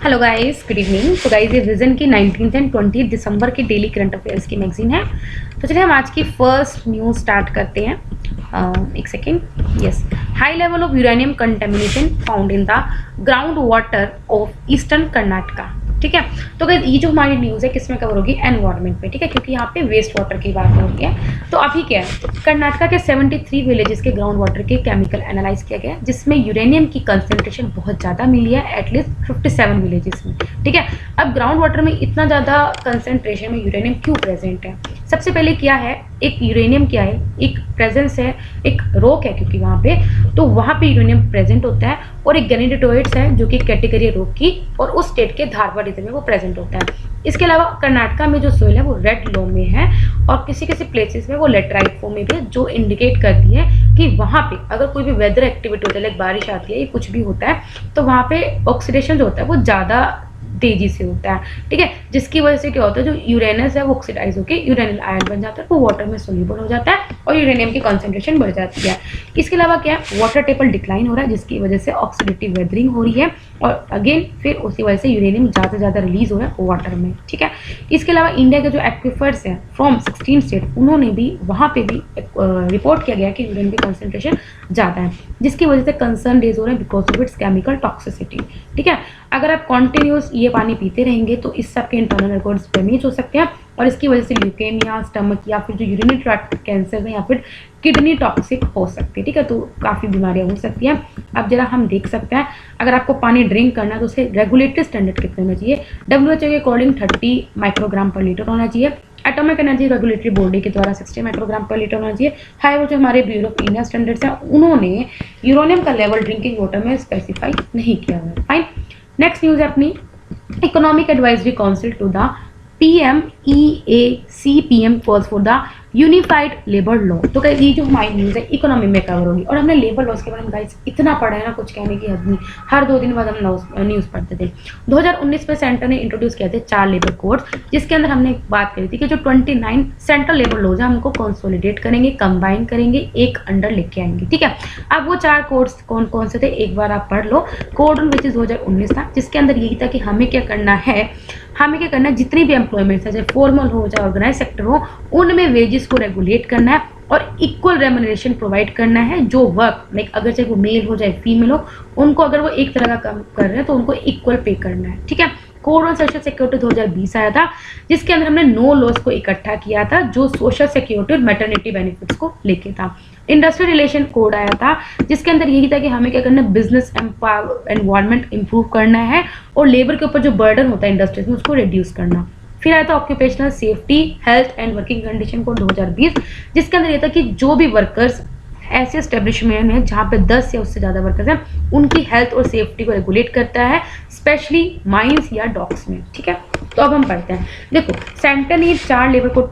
Hello guys, good evening. तो guys, ये vision की 19 एंड 20 दिसंबर की डेली करंट अफेयर्स की मैगजीन है। तो चलिए हम आज की फर्स्ट न्यूज स्टार्ट करते हैं। एक second. Yes, high level of uranium contamination found in the ground water of eastern Karnataka. ठीक है, तो गाइस ये जो हमारी न्यूज़ है किसमें कवर होगी? एनवायरमेंट में। ठीक है, क्योंकि यहाँ पे वेस्ट वाटर की बात हो रही है। तो अभी क्या है, कर्नाटका के 73 विलेजेस के ग्राउंड वाटर के केमिकल एनालाइज किया गया, जिसमें यूरेनियम की कंसेंट्रेशन बहुत ज़्यादा मिली है, एटलीस्ट 57 विलेजेस में। ठीक है, अब ग्राउंड वाटर में इतना ज़्यादा कंसेंट्रेशन में यूरेनियम क्यों प्रेजेंट है? सबसे पहले क्या है, एक यूरेनियम क्या है, एक प्रेजेंस है, एक रॉक है, क्योंकि वहाँ पे तो वहाँ पे यूरेनियम प्रेजेंट होता है, और एक गैनेडिटोइड्स है जो कि कैटेगरी है रॉक की, और उस स्टेट के धारवाड़ रीजन में वो प्रेजेंट होता है। इसके अलावा कर्नाटका में जो सोइल है वो रेड लोम में है, और किसी किसी प्लेसेस में वो लेटराइट फॉर्म में भी है, जो इंडिकेट करती है कि वहाँ पे अगर कोई भी वेदर एक्टिविटी होता है, लाइक बारिश आती है या कुछ भी होता है, तो वहाँ पे ऑक्सीडेशन जो होता है वो ज़्यादा तेजी से होता है। ठीक है, जिसकी वजह से क्या होता है, जो यूरेनस है वो ऑक्सीडाइज होकर यूरेनिल आयन बन जाता है, वो वाटर में सोल्यूबल हो जाता है और यूरेनियम की कॉन्सेंट्रेशन बढ़ जाती है। इसके अलावा क्या है, वाटर टेबल डिक्लाइन हो रहा है, जिसकी वजह से ऑक्सीडेटिव वेदरिंग हो रही है, और अगेन फिर उसी वजह से यूरेनियम ज़्यादा से ज़्यादा रिलीज हो रहा है वाटर में। ठीक है, इसके अलावा इंडिया के जो एक्विफर्स हैं फ्रॉम 16 स्टेट, उन्होंने भी वहाँ पे भी रिपोर्ट किया गया कि यूरेनियम की कॉन्सेंट्रेशन ज़्यादा है, जिसकी वजह से कंसर्न रेज हो रहे हैं because of its chemical toxicity. ठीक है, अगर आप कॉन्टिन्यूस ये पानी पीते रहेंगे तो इससे आपके इंटरनल ऑर्गन्स डैमेज हो सकते हैं, और इसकी वजह से ल्यूकेमिया, स्टमक या फिर जो यूरिनरी ट्रैक्ट कैंसर है या फिर किडनी टॉक्सिक हो सकती है। ठीक है, तो काफ़ी बीमारियां हो सकती हैं। अब जरा हम देख सकते हैं, अगर आपको पानी ड्रिंक करना है तो उसे रेगुलेटरी स्टैंडर्ड कितना होना चाहिए? WHO के अकॉर्डिंग 30 माइक्रोग्राम पर लीटर होना चाहिए। एटॉमिक एनर्जी रेगुलेटरी बॉडी के द्वारा 60 माइक्रोग्राम पर लीटर होना चाहिए। हाईवर जो हमारे ब्यूरो ऑफ इंडिया स्टैंडर्ड्स हैं, उन्होंने यूरेनियम का लेवल ड्रिंकिंग वाटर में स्पेसिफाई नहीं किया हुआ है। फाइन, नेक्स्ट न्यूज़ है अपनी economic advisory council to the PMEACPM calls for the unified labour law. तो गाइस ये जो हमारी न्यूज़ है इकोनॉमी में कवर होगी, और हमने लेबर लॉस के बारे में गाइस इतना पढ़ा है ना, कुछ कहने की हद नहीं। हर 2 दिन बाद हम न्यूज़ पढ़ते थे। 2019 में सेंटर ने इंट्रोड्यूस किया थे 4 लेबर कोड्स, जिसके अंदर हमने बात करी थी कि जो 29 सेंट्रल लेबर लॉज है हम उनको कंसोलिडेट करेंगे, कंबाइन करेंगे, एक अंडर लेके आएंगे। ठीक है, अब वो 4 कोड्स कौन कौन से थे एक बार आप पढ़ लो। कोड विच इज 2019 था, जिसके अंदर यही था कि हमें क्या करना है, जितनी भी एम्प्लॉयमेंट्स है, चाहे फॉर्मल हो चाहे ऑर्गेनाइज सेक्टर हो, उनमें वेजेस को रेगुलेट करना है और इक्वल रेम्यूनरेशन प्रोवाइड करना है। जो वर्क लाइक अगर चाहे वो मेल हो चाहे फीमेल हो, उनको अगर वो एक तरह का काम कर रहे हैं तो उनको इक्वल पे करना है। ठीक है, कोड ऑन सोशल सिक्योरिटी 2020 आया था, जिसके अंदर हमने 9 लॉज को इकट्ठा किया था, जो सोशल सिक्योरिटी और मैटरनिटी बेनिफिट्स को लेके था। इंडस्ट्रियल रिलेशन कोड आया था, जिसके अंदर यही था कि हमें क्या करना है, बिजनेस एनवायरनमेंट इंप्रूव करना है और लेबर के ऊपर जो बर्डन होता है इंडस्ट्रीज में उसको रिड्यूस करना। फिर आया था occupational safety, health and working condition code 2020, जिसके अंदर यह था कि जो भी वर्कर्स ऐसे एस्टेब्लिशमेंट में जहाँ पे 10 या उससे ज़्यादा वर्कर्स हैं, उनकी हेल्थ और सेफ्टी को रेगुलेट करता है, स्पेशली माइंस या डॉक्स में। ठीक है, तो अब हम पढ़ते हैं। देखो, सेंटर ने 4 लेबर कोड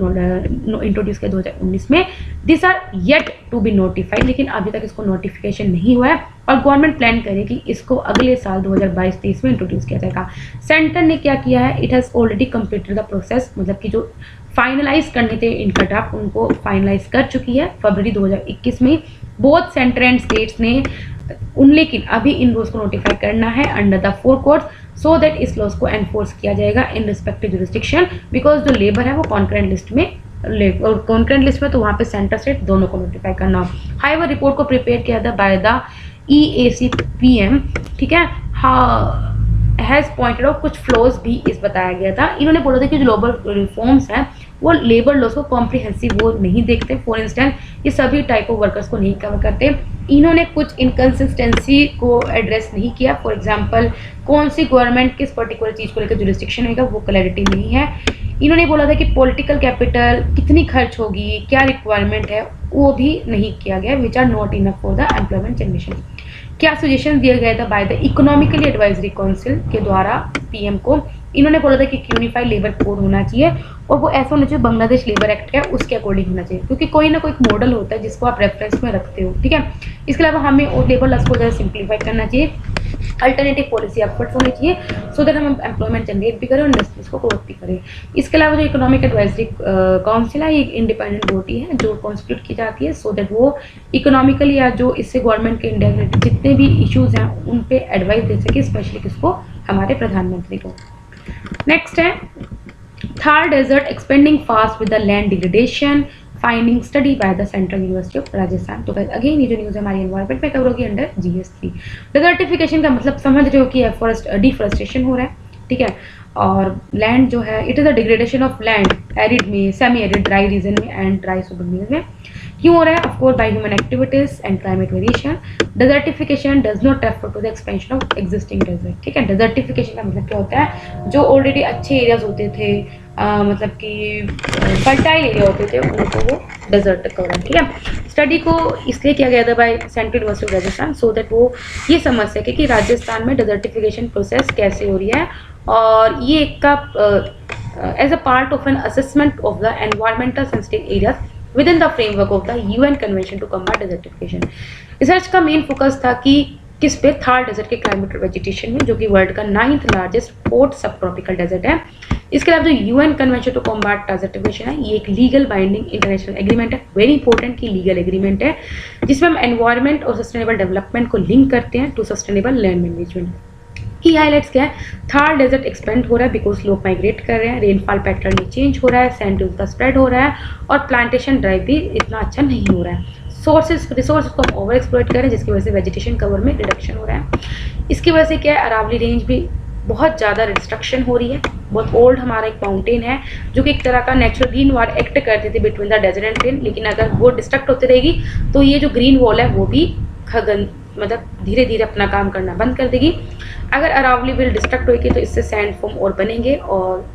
इंट्रोड्यूस किया 2019 में। This are yet to be notified, लेकिन अभी तक इसको नोटिफिकेशन नहीं हुआ है, और गवर्नमेंट प्लान करेगी इसको अगले साल 2022-23 में इंट्रोड्यूस किया जाएगा। सेंटर ने क्या किया है, it has already completed the process, मतलब कि जो फाइनलाइज करने थे इनका ड्राफ्ट उनको फाइनलाइज कर चुकी है फरवरी 2021 में। बोथ सेंटर एंड स्टेट्स ने लेकिन अभी इन लॉज को नोटिफाई करना है under the 4 codes, so that इस लॉज को एनफोर्स किया जाएगा इन रिस्पेक्टिव जुरिस्डिक्शन, बिकॉज जो लेबर है वो कॉन्करेंट लिस्ट में तो वहाँ पे सेंटर स्टेट दोनों को नोटिफाई करना। हाईवर रिपोर्ट को प्रिपेयर किया था बाय द EACPM। ठीक है, हैज़ पॉइंटेड आउट कुछ फ्लॉज भी इस बताया गया था। इन्होंने बोला था कि जो लेबर रिफॉर्म्स हैं वो लेबर लॉस को कॉम्प्रिहेंसिव वो नहीं देखते। फॉर इंस्टेंस ये सभी टाइप ऑफ वर्कर्स को नहीं कवर करते। इन्होंने कुछ इनकन्सिस्टेंसी को एड्रेस नहीं किया। फॉर एग्जांपल कौन सी गवर्नमेंट किस पर्टिकुलर चीज़ को लेकर जुरिस्डिक्शन होगा वो क्लैरिटी नहीं है। इन्होंने बोला था कि पॉलिटिकल कैपिटल कितनी खर्च होगी, क्या रिक्वायरमेंट है, वो भी नहीं किया गया, which are not enough for the employment generation. क्या सजेशन दिया गया था by the economically advisory council के द्वारा पीएम को? इन्होंने बोला था कि यूनिफाइड लेबर कोड होना चाहिए, और वो ऐसा होना चाहिए बांग्लादेश लेबर एक्ट है उसके अकॉर्डिंग होना चाहिए, क्योंकि कोई ना कोई मॉडल होता है जिसको आप रेफरेंस में रखते हो। ठीक है, इसके अलावा हमें और लेबर लॉस को ज़्यादा सिंप्लीफाई करना चाहिए, अल्टरनेटिव पॉलिसी एफर्ट्स होने चाहिए, सो दैट हम एम्प्लॉयमेंट जनरेट भी करें और इंडस्ट्रीज को ग्रोथ भी करें। इसके अलावा जो इकोनॉमिक एडवाइजरी काउंसिल है, ये एक इंडिपेंडेंट बॉडी है जो कॉन्स्टिट्यूट की जाती है, सो दैट वो इकोनॉमिकली या जो इससे गवर्नमेंट के इंडिया जितने भी इश्यूज हैं उन पे एडवाइस दे सके, स्पेशली किसको, हमारे प्रधानमंत्री को। नेक्स्ट है Thar desert expanding fast with the land degradation, finding study by the central university of Rajasthan. तो अगेन ये जो न्यूज़ है हमारी एनवायरमेंट में कवर होगी अंडर GS3। डेजर्टिफिकेशन का मतलब समझ रहे हो कि डिफॉरेस्टेशन हो रहा है, ठीक है, और लैंड जो है it is a degradation of land arid में, सेमी एरिड, ड्राई रीजन में एंड ड्राई सुबर्बियन में। क्यों हो रहा है? Of course by human activities and climate variation. Desertification does not refer to the expansion of existing desert, ठीक है। Desertification का मतलब क्या होता है? जो ऑलरेडी अच्छे एरियाज होते थे, मतलब कि फर्टाइल एरिया होते थे, उनको वो डेजर्ट कवर है, ठीक है। स्टडी को इसलिए किया गया था by central university of Rajasthan so that वो ये समझ सके कि राजस्थान में डेजर्टिफिकेशन प्रोसेस कैसे हो रही है, और ये का as a part of an assessment of the environmental sensitive areas within the framework of the UN convention to combat desertification. Research का मेन फोकस था कि किस पे? थार डेजर्ट के क्लाइमेट और वेजिटेशन में, जो कि वर्ल्ड का 9th लार्जेस्ट 4th सब ट्रॉपिकल डेजर्ट है। इसके अलावा जो UN convention to combat desertification है, ये एक लीगल बाइंडिंग इंटरनेशनल एग्रीमेंट है, वेरी इंपॉर्टेंट की लीगल एग्रीमेंट है, जिसमें हम एनवायरमेंट और सस्टेनेबल डेवलपमेंट को लिंक करते हैं टू सस्टेनेबल लैंड मैनेजमेंट। की हाईलाइट्स क्या है? थार डेजर्ट एक्सपेंड हो रहा है बिकॉज लोग माइग्रेट कर रहे हैं, रेनफॉल पैटर्न में चेंज हो रहा है, सैंड ड्यून का स्प्रेड हो रहा है, और प्लांटेशन ड्राइव भी इतना अच्छा नहीं हो रहा है। रिसोर्स को हम ओवर एक्सप्लॉइट कर रहे हैं, जिसकी वजह से वेजिटेशन कवर में रिडक्शन हो रहा है। इसकी वजह से क्या है? अरावली रेंज भी बहुत ज़्यादा डिस्ट्रक्शन हो रही है। बहुत ओल्ड हमारा एक माउंटेन है जो कि एक तरह का नेचुरल ग्रीन वॉल एक्ट करती थी between the desert and plain, लेकिन अगर वो डिस्ट्रक्ट होती रहेगी तो ये जो ग्रीन वॉल है वो भी मतलब धीरे धीरे अपना काम करना बंद कर देगी। अगर अरावली विल डिस्ट्रक्ट होगी तो इससे सैंड फॉर्म और बनेंगे, और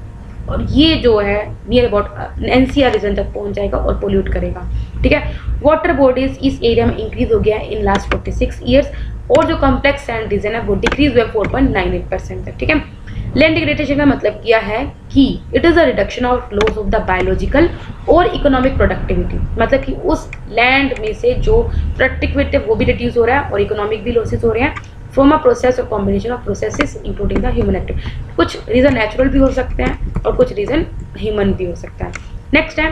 ये जो है नियर अबाउट NCR रीजन तक पहुंच जाएगा और पोल्यूट करेगा, ठीक है। वाटर बॉडीज इस एरिया में इंक्रीज हो गया है इन लास्ट 46 ईयर्स, और जो कॉम्प्लेक्स सैंड रीजन है वो डिक्रीज हुआ 4.98% तक, ठीक है। लैंड डिग्रेडेशन का मतलब क्या है कि it is a reduction of loss of the biological और इकोनॉमिक प्रोडक्टिविटी, मतलब कि उस लैंड में से जो प्रोडक्टिविटी वो भी रिड्यूस हो रहा है और इकोनॉमिक भी लॉसेस हो रहे हैं फ्रॉम अ प्रोसेस और combination of processes including the human activity. कुछ रीज़न नेचुरल भी हो सकते हैं और कुछ रीज़न ह्यूमन भी हो सकता है। नेक्स्ट है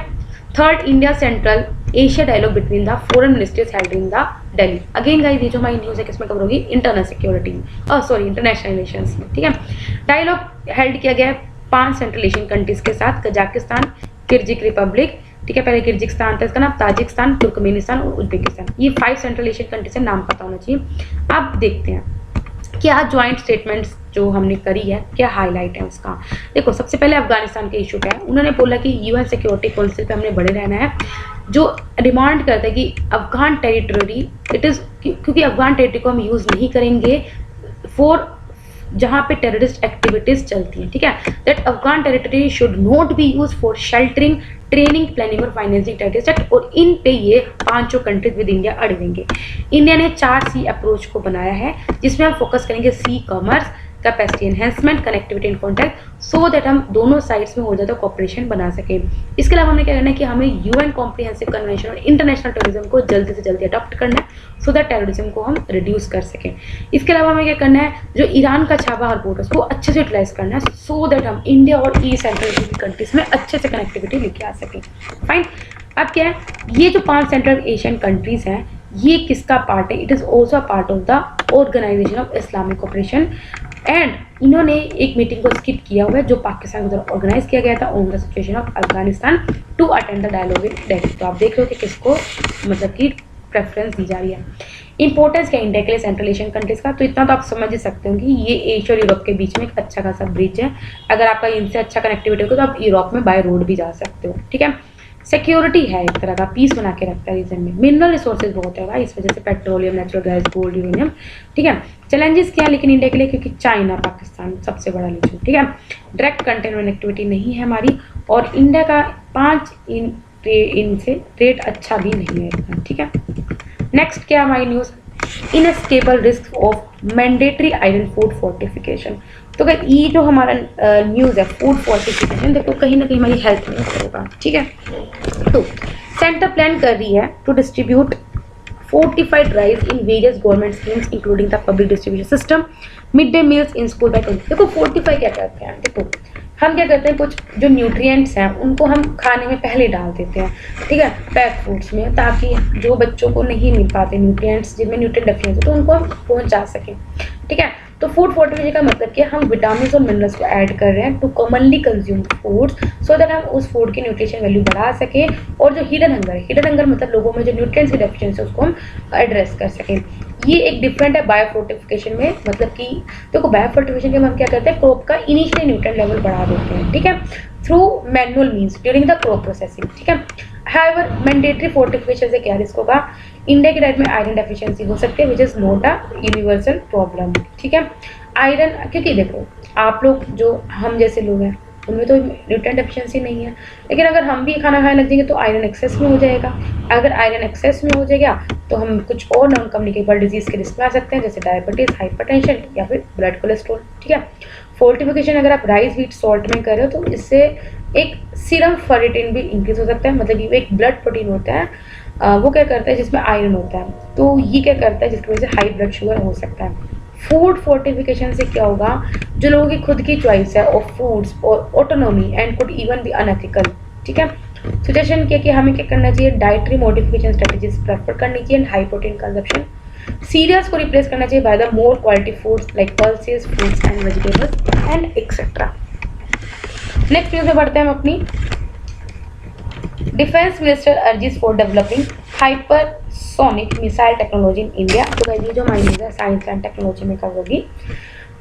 third India Central Asia dialogue between the foreign ministers held in the Delhi. Again guys ये जो हमारी न्यूज़ है किसमें कवर होगी? इंटरनल सिक्योरिटी में, सॉरी इंटरनेशनल रिलेशंस में, ठीक है। डायलॉग हेल्ड किया गया है 5 सेंट्रल एशियन कंट्रीज के साथ, कजाकिस्तान, किर्गिज रिपब्लिक, ठीक है, पहले किर्गिस्तान था, इसका नाम ताजिकिस्तान, तुर्कमेनिस्तान और उज्बेकिस्तान। ये 5 सेंट्रल एशियन कंट्रीज से नाम पता होना चाहिए। अब देखते हैं क्या ज्वाइंट स्टेटमेंट्स जो हमने करी है क्या हाईलाइट है उसका। देखो सबसे पहले अफगानिस्तान के इशू क्या है, उन्होंने बोला कि UN सिक्योरिटी काउंसिल पे हमने बड़े रहना है, जो डिमांड करता है कि अफगान टेरिटरी इट इज़, क्योंकि अफगान टेरिटरी को हम यूज़ नहीं करेंगे फॉर जहाँ पे टेररिस्ट एक्टिविटीज चलती हैं, ठीक है। That Afghan territory should not be use for sheltering, training, planning और फाइनेंसिंग टेररिस्ट, और इन पे ये 5 कंट्रीज विद इंडिया अड़े रहेंगे। इंडिया ने 4C अप्रोच को बनाया है, जिसमें हम फोकस करेंगे C commerce, capacity enhancement, connectivity and contact, so that हम दोनों साइड्स में हो ज़्यादा कॉपरेशन बना सकें। इसके अलावा हमें क्या करना है कि हमें UN कॉम्प्रिहेंसिव कन्वेंशन और इंटरनेशनल टेररिज्म को जल्दी से जल्दी अडॉप्ट करना है, सो दैट टेररिज्म को हम रिड्यूस कर सकें। इसके अलावा हमें क्या करना है, जो ईरान का छाबा पोर्ट है उसको अच्छे से यूटिलाइज करना है, सो दैट हम इंडिया और ईस्ट सेंट्रल एशियन कंट्रीज में अच्छे से कनेक्टिविटी लेके आ सकें। फाइन। अब क्या है, ये जो 5 सेंट्रल एशियन कंट्रीज हैं ये किसका पार्ट है? It is also part of the Organisation of Islamic Cooperation, and इन्होंने एक मीटिंग को स्किप किया हुआ है जो पाकिस्तान के द्वारा ऑर्गेनाइज किया गया था on the situation of Afghanistan to attend the dialogue with Delhi. तो आप देख रहे हो कि किसको मतलब कि प्रेफरेंस दी जा रही है। इंपॉर्टेंस क्या इंडिया के लिए सेंट्रल एशियन कंट्रीज का, तो इतना तो आप समझ ही सकते हो कि ये एशिया और यूरोप के बीच में एक अच्छा खासा ब्रिज है। अगर आपका इनसे अच्छा कनेक्टिविटी होगी तो आप यूरोप में बाय रोड भी जा सकते हो, ठीक है। सिक्योरिटी है, एक तरह का पीस बना के रखता है रीजन में। मिनरल रिसोर्सेज बहुत है भाई, इस वजह से petroleum, natural gas, gold, uranium, ठीक है। चैलेंजेस क्या है लेकिन इंडिया के लिए, क्योंकि चाइना पाकिस्तान सबसे बड़ा रीजन, ठीक है। डायरेक्ट कंटेनर कनेक्टिविटी नहीं है हमारी, और इंडिया का 5 इनसे ट्रेड अच्छा भी नहीं है इतना, ठीक है। नेक्स्ट क्या हमारी news, inescapable risk of mandatory iron food fortification. तो अगर ये जो हमारा न्यूज़ है फूड फोर्टिफिकेशन, देखो कहीं ना कहीं हमारी हेल्थ में असर होगा, ठीक है। तो सेंटर प्लान कर रही है to distribute fortified rice in various government schemes including the public distribution system, mid day meals in school by 20। देखो fortify क्या करते हैं, देखो हम क्या करते हैं, कुछ जो न्यूट्रिएंट्स हैं उनको हम खाने में पहले डाल देते हैं, ठीक है, पैक फूड्स में, ताकि जो बच्चों को नहीं मिल पाते न्यूट्रिएंट्स, जिनमें न्यूट्रिएंट डेफिशिएंसी तो उनको हम पहुंचा सकें, ठीक है। तो फूड फोर्टिफिकेशन का मतलब कि हम विटामिन और मिनरल्स को ऐड कर रहे हैं to commonly consume foods so that हम उस फूड की न्यूट्रिशन वैल्यू बढ़ा सकें और जो हिडन हंगर है, हिडन हंगर मतलब लोगों में जो न्यूट्रिएंट्स की डेफिशिएंसी है उसको हम एड्रेस कर सकें। ये एक डिफरेंट है बायोफोर्टिफिकेशन में, मतलब कि देखो बायोफोर्टिफिकेशन के में हम क्या करते हैं, क्रॉप का इनिशियली न्यूट्रिएंट लेवल बढ़ा देते हैं, ठीक है, through manual means during the crop processing, ठीक है। हाउएवर मैंडेटरी फोर्टिफिकेशन से क्या रिस्क होगा, इंडिया की डाइट में आयरन डेफिशिएंसी हो सकती है which is not a universal problem, ठीक है। आयरन क्योंकि देखो आप लोग जो हम जैसे लोग हैं उनमें तो न्यूट्रिएंट डेफिशिएंसी नहीं है, लेकिन अगर हम भी खाना खाने लग जाएंगे तो आयरन एक्सेस में हो जाएगा। अगर आयरन एक्सेस में हो जाएगा तो हम कुछ और नॉन कम्युनिकेबल डिजीज के रिस्क में आ सकते हैं, जैसे डायबिटीज, हाइपरटेंशन या फिर ब्लड कोलेस्ट्रॉल, ठीक है। फोर्टिफिकेशन अगर आप राइस, व्हीट, सॉल्ट में कर रहे हो तो इससे एक सीरम फेरिटिन भी इंक्रीज हो सकता है, मतलब ये एक ब्लड प्रोटीन होता है, वो क्या करता है जिसमें आयरन होता है, तो ये क्या करता है जिसकी वजह से हाई ब्लड शुगर हो सकता है। फूड फोर्टिफिकेशन से क्या होगा, जो लोगों की खुद की चॉइस है ऑफ फूड्स और autonomy and could even be unethical, ठीक है। सजेशन किया कि हमें क्या करना चाहिए, डाइटरी मॉडिफिकेशन स्ट्रेटेजीज प्रेफर करनी चाहिए, हाई प्रोटीन कंजप्शन, सीरियल्स को रिप्लेस करना चाहिए by the more quality foods like pulses, fruits and vegetables and etcetera. Next news में बढ़ते हैं हम अपनी। Defence minister urges for developing hypersonic missile technology in India. तो भाई ये जो हमारी न्यूज है साइंस एंड टेक्नोलॉजी में कवर होगी।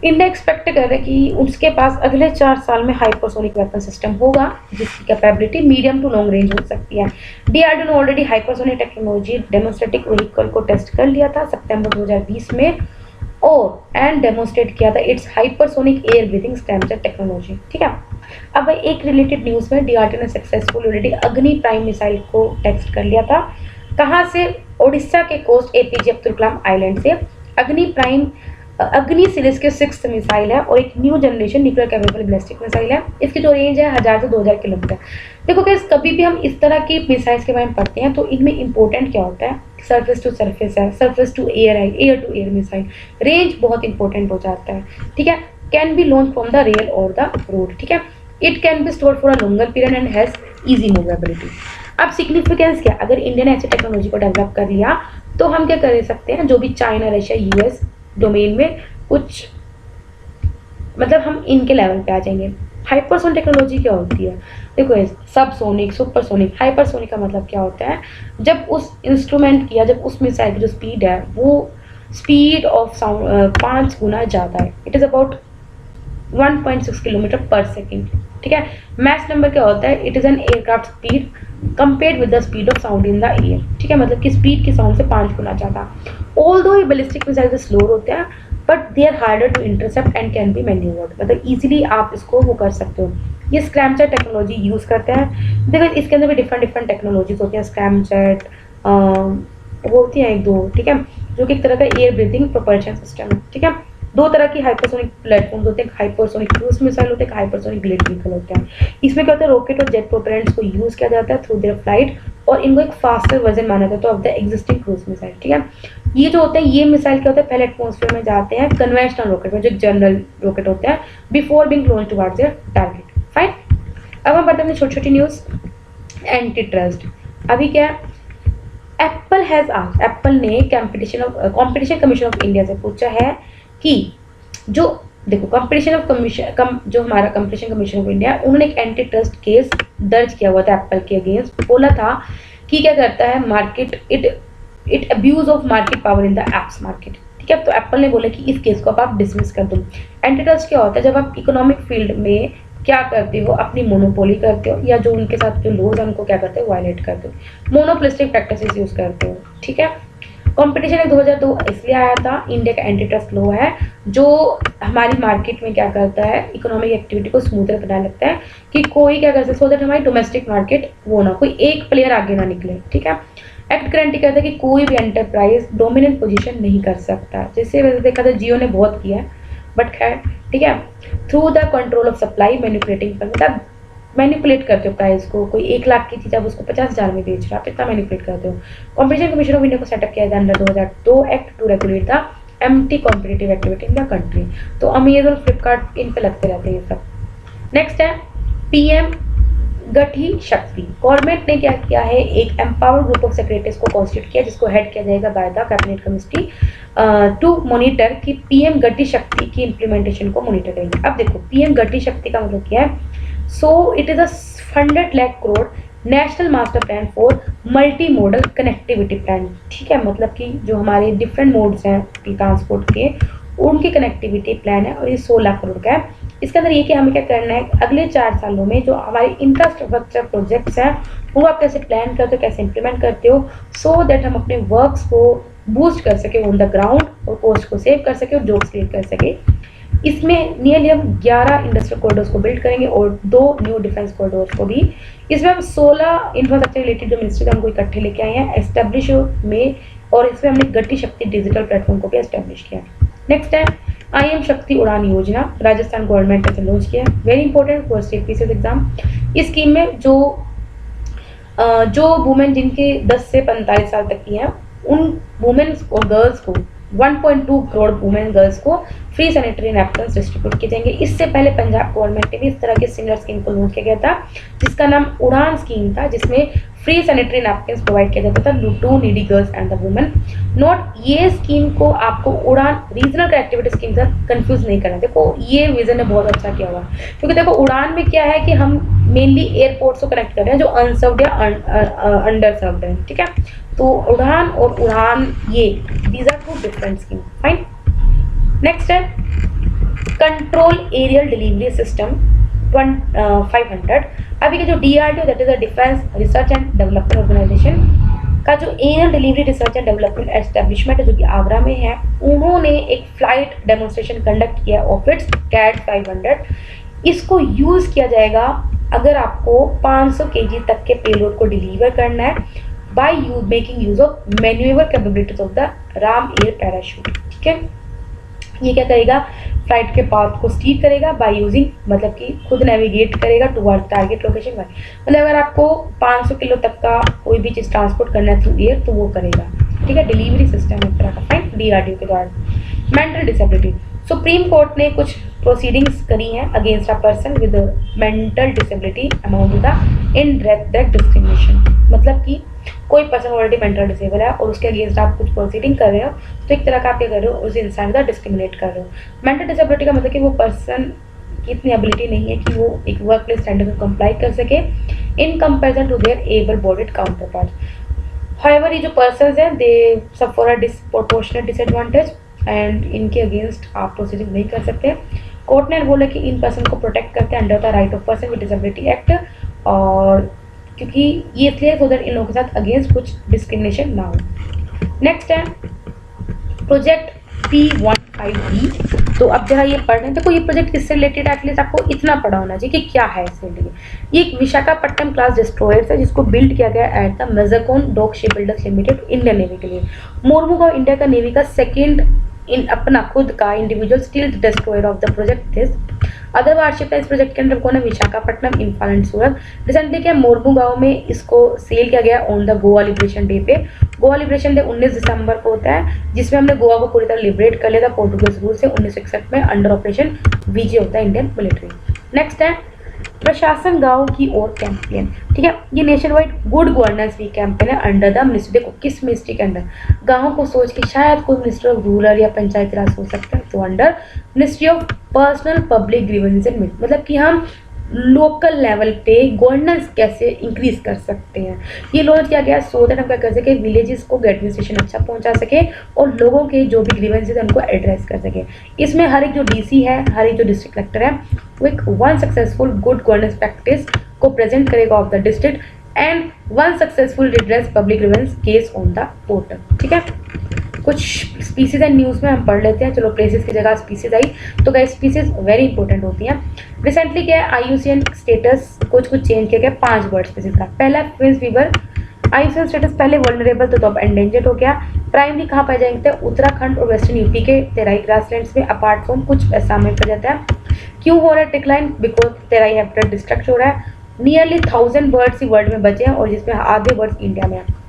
इंडिया एक्सपेक्ट कर रहा है कि उसके पास अगले 4 साल में हाइपरसोनिक वेपन सिस्टम होगा जिसकी capability medium to long range हो सकती है। डीआरडीओ ने already hypersonic technology demonstrator vehicle को टेस्ट कर लिया था सितंबर 2020 में और एंड डेमोस्ट्रेट किया था it's hypersonic air breathing scramjet technology, ठीक है। अब एक रिलेटेड न्यूज में डीआरडीओ ने सक्सेसफुल ऑलरेडी अग्नि प्राइम मिसाइल को टेस्ट कर लिया था। कहाँ से, उड़ीसा के coast APJ Abdul Kalam island से। अग्नि प्राइम अग्नि सीरीज के 6th मिसाइल है और एक new generation nuclear capable ballistic missile है। इसकी जो रेंज है 1000 से 2000 किलोमीटर। देखो गाइस, कभी भी हम इस तरह की मिसाइल्स के बारे में पढ़ते हैं तो इनमें इंपॉर्टेंट क्या होता है, सरफेस टू सरफेस है, सरफेस टू एयर है, air to air missile, range बहुत इंपॉर्टेंट हो जाता है, ठीक है। Can be launch from the rail और द रोड, ठीक है। It can be stored for a longer period and has easy movability. अब सिग्निफिकेंस क्या, अगर इंडिया ने ऐसी टेक्नोलॉजी को डेवलप कर लिया तो हम क्या कर सकते हैं, जो भी चाइना, रशिया, यूएस डोमेन में कुछ मतलब हम इनके लेवल पे आ जाएंगे। हाइपरसोनिक टेक्नोलॉजी क्या होती है, देखो सबसोनिक, सुपरसोनिक। हाइपरसोनिक का मतलब क्या होता है, जब उस इंस्ट्रूमेंट की या जब उस मिसाइल की जो स्पीड है वो स्पीड ऑफ साउंड 5 गुना ज़्यादा है। इट इज़ अबाउट 1.6 किलोमीटर पर सेकेंड, ठीक है। मैच नंबर क्या होता है, it is an aircraft speed compared with the speed of sound in the air, ठीक है, मतलब कि स्पीड की साउंड से 5 गुना ज़्यादा। ऑल्दो ये बैलिस्टिक मिसाइल स्लो होते हैं but they are harder to intercept and can be manoeuvred, मतलब इजीली आप इसको वो कर सकते हो। ये स्क्रैमजेट टेक्नोलॉजी यूज़ करते हैं। देखो इसके अंदर भी डिफरेंट टेक्नोलॉजीज होती हैं। स्क्रैमजेट होती हैं 1-2, ठीक है, जो कि एक तरह का एयर ब्रीथिंग प्रोपल्शन सिस्टम है, ठीक है। 2 तरह की हाइपरसोनिक प्लेटफॉर्म्स होते हैं, हाइपरसोनिक क्रूज मिसाइल होते हैं, हाइपरसोनिक ग्लेड व्हीकल होते हैं। इसमें क्या होता है, रॉकेट और जेट प्रोपेलेंट्स को यूज़ किया जाता है थ्रू देयर फ्लाइट और इनको एक फास्टर वर्जन माना जाता है of the existing cruise missile, ठीक है। ये जो होते हैं, ये मिसाइल क्या होता है, पहले एटमॉस्फेयर में जाते हैं कन्वेंशनल रॉकेट में, जो एक जनरल रॉकेट होते हैं, before being launch towards their target, fine. अब हम बढ़ते हैं छोटी छोटी न्यूज़। एंटी ट्रस्ट, अभी क्या है, एप्पल ने कॉम्पिटिशन कमीशन ऑफ इंडिया से पूछा है कि जो देखो जो हमारा कॉम्पिटिशन कमीशन ऑफ इंडिया, उन्होंने एक एंटी ट्रस्ट केस दर्ज किया हुआ था एप्पल के अगेंस्ट। बोला था कि क्या करता है, market it abuse of market power in the apps market, ठीक है। तो एप्पल ने बोला कि इस केस को आप डिसमिस कर दो। एंटी ट्रस्ट क्या होता है, जब आप इकोनॉमिक फील्ड में क्या करते हो, अपनी मोनोपोली करते हो या जो उनके साथ जो लॉज है उनको क्या करते हो, वायलेट करते हो, मोनोपोलिस्टिक प्रैक्टिसेस यूज करते हो, ठीक है। कंपटीशन एक्ट 2002 इसलिए आया था, इंडिया का एंटी ट्रस्ट लॉ है जो हमारी मार्केट में क्या करता है, इकोनॉमिक एक्टिविटी को स्मूथर बनाए लगता है कि कोई क्या कर सकता है, सो दैट हमारी डोमेस्टिक मार्केट वो ना, कोई एक प्लेयर आगे ना निकले, ठीक है। एक्ट गारंटी करता है कि कोई भी एंटरप्राइज डोमिनेंट पोजीशन नहीं कर सकता, जैसे वैसे देखा था जियो ने बहुत किया है, बट खैर ठीक है। Through the control of supply manipulating, मतलब मैनिपुलेट करते हो प्राइस को, कोई 1 लाख की चीज़ आप उसको 50,000 में बेच रहा, आप इतना मैनिपुलेट करते हो। कॉम्पिटिशन कमीशन ऑफ इंडिया को सेटअप किया था under 2002 act to regulate the anti competitive activity in the country. तो अमेजन, फ्लिपकार्ट इन पे लगते रहते हैं ये सब। नेक्स्ट है पीएम गठी शक्ति। गवर्नमेंट ने क्या किया है, एक एम्पावर्ड ग्रुप ऑफ सेक्रेटरीज को कॉन्स्टिट्यूट किया जिसको हेड किया जाएगा by the cabinet committee. To monitor कि पीएम गति शक्ति की इम्प्लीमेंटेशन को मॉनिटर करेंगे। अब देखो पीएम गति शक्ति का मतलब क्या है। So it is a 100 lakh crore national master plan for multi modal connectivity plan. ठीक है, मतलब कि जो हमारे डिफरेंट मोड्स हैं ट्रांसपोर्ट के, उनकी कनेक्टिविटी प्लान है और ये 16 लाख करोड़ का है। इसके अंदर ये कि हमें क्या करना है, अगले 4 सालों में जो हमारे इंफ्रास्ट्रक्चर प्रोजेक्ट्स हैं वो आप कैसे प्लान करते हो, कैसे इंप्लीमेंट करते हो, सो दैट हम अपने वर्क्स को बूस्ट कर सके ऑन द ग्राउंड और कॉस्ट को सेव कर सके और जॉब्स क्रिएट कर सके। इसमें नियरली हम 11 इंडस्ट्रियल कॉरिडोर्स को बिल्ड करेंगे और 2 न्यू डिफेंस कॉरिडोर्स को भी। इसमें हम 16 इंफ्रास्ट्रक्चर रिलेटेड जो मिनिस्ट्री थे उनको इकट्ठे लेके आए हैं एस्टेब्लिश में, और इसमें हमने गति शक्ति डिजिटल प्लेटफॉर्म को भी एस्टेब्लिश किया। नेक्स्ट है आईएम शक्ति उड़ान योजना, राजस्थान गवर्नमेंट ने लॉन्च किया है, very important for state PCS exam. इस स्कीम में जो वुमेन जिनके 10 से 45 साल तक की हैं उन वुमेन्स और गर्ल्स को 1.2 करोड़ वुमेन गर्ल्स को फ्री सैनिटरी नैपकिन्स डिस्ट्रीब्यूट किए जाएंगे। इससे पहले पंजाब गवर्नमेंट ने भी इस तरह के सिमिलर स्कीम को लॉन्च किया गया था जिसका नाम उड़ान स्कीम था, जिसमें फ्री सैनिटरी नैपकिन्स प्रोवाइड किया जाता था to needy girls and the women. Note, ये स्कीम को आपको उड़ान रीजनल कनेक्टिविटी स्कीम से कंफ्यूज नहीं करना। देखो ये विजन ने बहुत अच्छा किया हुआ, क्योंकि देखो उड़ान में क्या है कि हम मेनली एयरपोर्ट्स को कनेक्ट कर रहे हैं जो अनसर्व्ड या अंडर सर्व्ड है। ठीक है, तो उड़ान और उड़ान ये these are 2 different scheme. Fine. Next है कंट्रोल एरियल डिलीवरी सिस्टम 500। अभी के जो DRDO that is a Defence Research and Development Organisation का जो Aerial Delivery Research and Development Establishment है जो कि आगरा में है, उन्होंने एक फ्लाइट डेमोन्स्ट्रेशन कंडक्ट किया ऑफ इट्स कैट 500। इसको यूज किया जाएगा अगर आपको 500 kg तक के पेलोड को डिलीवर करना है by making use of manoeuvrable capabilities of the ram air parachute. ठीक है, ये क्या करेगा, फ्लाइट के पाथ को स्टीर करेगा बाय यूजिंग, मतलब कि खुद नेविगेट करेगा टुवर्ड टारगेट लोकेशन बाय, मतलब अगर आपको 500 किलो तक का कोई भी चीज़ ट्रांसपोर्ट करना है थ्रू एयर तो वो करेगा। ठीक है, डिलीवरी सिस्टम एक तरह का। फाइन। DRDO के द्वारा मेंटल डिसेबिलिटी, सुप्रीम कोर्ट ने कुछ प्रोसीडिंग्स करी हैं against a person with mental disability amount the indirect discrimination. मतलब कि कोई पर्सन ऑलरेडी मेंटल डिसेबल है और उसके अगेंस्ट आप कुछ प्रोसीडिंग कर रहे हो तो एक तरह का आप क्या कर रहे हो, उस इंसान का डिस्क्रिमिनेट कर रहे हो। मेंटल डिसेबिलिटी का मतलब कि वो पर्सन की इतनी एबिलिटी नहीं है कि वो एक वर्क प्लेस स्टैंडर्ड को कंप्लाई कर सके in comparison to their able bodied counterpart. However ये जो पर्सन हैं they suffer a disproportionate disadvantage and इनके अगेंस्ट आप प्रोसीडिंग नहीं कर सकते। कोर्ट ने बोला कि इन पर्सन को प्रोटेक्ट करते हैं under the right of person with disability act, और क्योंकि ये इसलिए सो दैट इन लोगों के साथ अगेंस्ट कुछ डिस्क्रिमिनेशन ना हो। नेक्स्ट है प्रोजेक्ट P15B। तो अब जरा ये पढ़ रहे हैं, देखो ये प्रोजेक्ट किससे रिलेटेड है, एटलीस्ट आपको इतना पढ़ा होना चाहिए कि क्या है इसके लिए। ये एक विशाखापट्टनम क्लास डिस्ट्रॉयर है जिसको बिल्ड किया गया at the Mazagon dock shipbuilders limited Indian navy के लिए। मोरमुगांव इंडिया का नेवी का सेकेंड इन अपना खुद का individual steel destroyer of the project this other warship है इस प्रोजेक्ट के अंदर कौन है, विशाखापट्टनम, इम्फाल एंड सूरत। रिसेंटली क्या मोरमुगांव में इसको सेल किया गया on the Goa liberation day पे। गोवा लिबरेशन डे 19 दिसंबर को होता है जिसमें हमने गोवा को पूरी तरह लिबरेट कर लिया था पोर्टुगीज रूल से 1961 में अंडर ऑपरेशन विजय होता है इंडियन मिलिट्री। नेक्स्ट है प्रशासन गांव की ओर कैंपेन। ठीक है, ये nationwide good governance week campaign है अंडर द मिनिस्ट्री। देखो किस मिनिस्ट्री के अंडर, गाँव को सोच के शायद कोई मिनिस्टर ऑफ रूरल या पंचायती राज हो सकता है, तो under ministry of personnel public grievances and मतलब कि हम लोकल लेवल पे गवर्नेंस कैसे इंक्रीज कर सकते हैं। ये लॉन्च किया गया सो दैट हम क्या कर सके, विलेजेस को एडमिनिस्ट्रेशन अच्छा पहुंचा सके और लोगों के जो भी ग्रीवेंसेस है उनको एड्रेस कर सके। इसमें हर एक जो DC है, हर एक जो डिस्ट्रिक्ट कलेक्टर है, वो एक one successful good governance practice को प्रेजेंट करेगा of the district and one successful redress public grievance case on the portal. ठीक है, कुछ स्पीसीज एंड न्यूज़ में हम पढ़ लेते हैं। चलो प्लेसेस की जगह स्पीसीज आई, तो गाइस स्पीसीज वेरी इंपॉर्टेंट होती हैं। रिसेंटली क्या है, IUCN स्टेटस कुछ चेंज किया गया 5 बर्ड स्पीसीज का। पहला प्रिंस वीवर, IUCN स्टेटस पहले वल्नरेबल तो अब एंडेंजर्ड हो गया। प्राइमरी कहाँ पाए जाएंगे, उत्तराखंड और वेस्टर्न यूपी के तेराई ग्रासलैंड्स में अपार्ट फ्रॉम कुछ असम में पाया जाता है। क्यों हो रहा है decline, because Terai habitat destruct हो रहा है। नियरली 1000 बर्ड्स ही वर्ल्ड में बचे हैं और जिसमें आधे बर्ड्स इंडिया में है।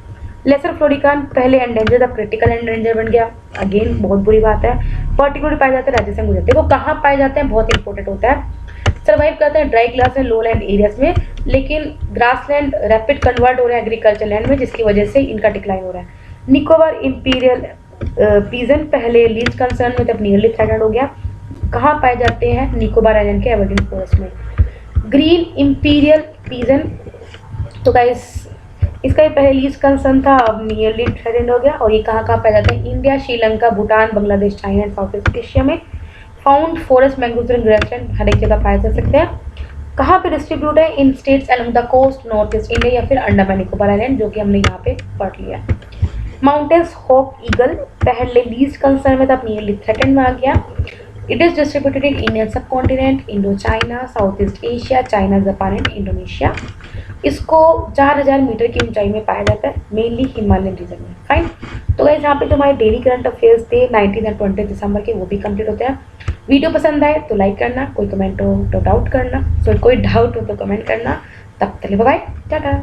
लेसर फ्लोरिकान पहले एंडेंजर अब क्रिटिकल एंडेंजर बन गया, अगेन बहुत बुरी बात है। पर्टिकुलर पाए जाते हैं राजस्थान गुजरात, देखो कहाँ पाए जाते हैं बहुत इंपॉर्टेंट होता है। सर्वाइव करते हैं dry grass and low land areas में, लेकिन ग्रास लैंड रैपिड कन्वर्ट हो रहा है एग्रीकल्चर लैंड में जिसकी वजह से इनका डिक्लाइन हो रहा है। निकोबार इंपीरियल पीजन पहले लीस्ट कंसर्न में, तब नियरली थ्रेटेंड हो गया। कहाँ पाए जाते हैं? निकोबार आइलैंड के एबरडीन फॉरेस्ट में। ग्रीन इंपीरियल पीजन, तो गाइस इसका पहले लीस्ट कंसर्न था, अब नियरली थ्रेटेंड हो गया। और ये कहाँ कहाँ पाया जाता है? India, Sri Lanka, Bhutan, Bangladesh, China and south east Asia में। Found forest, mangrove and grassland हर एक जगह पाए जा सकते हैं। कहाँ पे डिस्ट्रीब्यूट है? In states along the coast, north east India या फिर अंडमान निकोबार आइलैंड, जो कि हमने यहाँ पे पढ़ लिया। माउंटेन्स हॉक ईगल पहले लीस्ट कंसर्न में था, अब नियरली थ्रेटेंड में आ गया। It is distributed in Indian subcontinent, Indochina, south east Asia, China, Japan and Indonesia. इसको 4000 मीटर की ऊंचाई में पाया जाता है, मेनली हिमालयन रीजन में। फाइन। तो गाइस यहाँ पे जो हमारे डेली करंट अफेयर्स थे 19 और 20 दिसंबर के, वो भी कंप्लीट होते हैं। वीडियो पसंद आए तो लाइक करना, कोई कमेंट हो तो डाउट करना, कोई डाउट हो तो कमेंट करना। तब तक बाय बाय, टाटा।